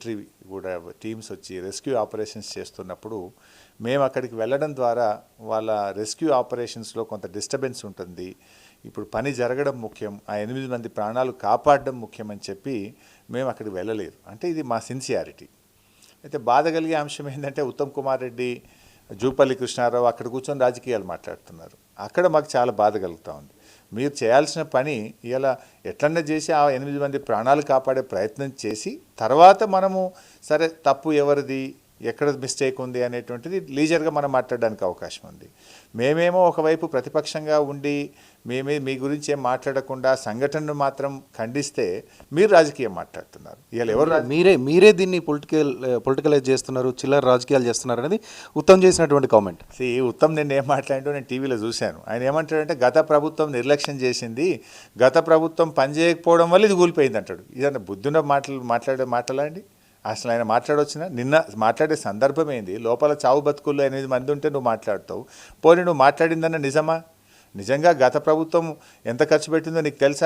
Military కూడా teams వచ్చి rescue operations చేస్తున్నప్పుడు మేము అక్కడికి వెళ్ళడం ద్వారా వాళ్ళ రెస్క్యూ ఆపరేషన్స్లో కొంత డిస్టర్బెన్స్ ఉంటుంది, ఇప్పుడు పని జరగడం ముఖ్యం, ఆ 8 మంది ప్రాణాలు కాపాడడం ముఖ్యం అని చెప్పి మేము అక్కడికి వెళ్ళలేదు. అంటే ఇది మా సిన్సియారిటీ. అయితే బాధ కలిగే అంశం ఏంటంటే ఉత్తమ్ కుమార్ రెడ్డి, జూపల్లి కృష్ణారావు అక్కడ కూర్చొని రాజకీయాలు మాట్లాడుతున్నారు. అక్కడ మాకు చాలా బాధ కలుగుతూ ఉంది. మీరు చేయాల్సిన పని ఇలా ఎట్లన్నా చేసి ఆ 8 మంది ప్రాణాలు కాపాడే ప్రయత్నం చేసి తర్వాత మనము సరే తప్పు ఎవరిది, ఎక్కడ మిస్టేక్ ఉంది అనేటువంటిది లీజర్గా మనం మాట్లాడడానికి అవకాశం ఉంది. మేమేమో ఒకవైపు ప్రతిపక్షంగా ఉండి మీ గురించి ఏం మాట్లాడకుండా సంఘటనను మాత్రం ఖండిస్తే మీరు రాజకీయం మాట్లాడుతున్నారు. ఇలా ఎవరు మీరే దీన్ని పొలిటికలైజ్ చేస్తున్నారు, చిల్లర రాజకీయాలు చేస్తున్నారు అనేది ఉత్తమ్ చేసినటువంటి కామెంట్. ఉత్తమ్ నేను ఏం మాట్లాడింటో నేను టీవీలో చూశాను. ఆయన ఏమంటాడంటే గత ప్రభుత్వం నిర్లక్ష్యం చేసింది, గత ప్రభుత్వం పనిచేయకపోవడం వల్ల ఇది కూలిపోయింది అంటాడు. ఇదన్నా బుద్ధున్న మాట్లాడే మాటలాండి? అసలు ఆయన మాట్లాడవచ్చునా? నిన్న మాట్లాడే సందర్భం ఏంది? లోపల చావు బతుకుల్లో 8 మంది ఉంటే నువ్వు మాట్లాడతావు. పోనీ నువ్వు మాట్లాడిందన్న నిజమా? నిజంగా గత ప్రభుత్వం ఎంత ఖర్చు పెట్టిందో నీకు తెలుసా?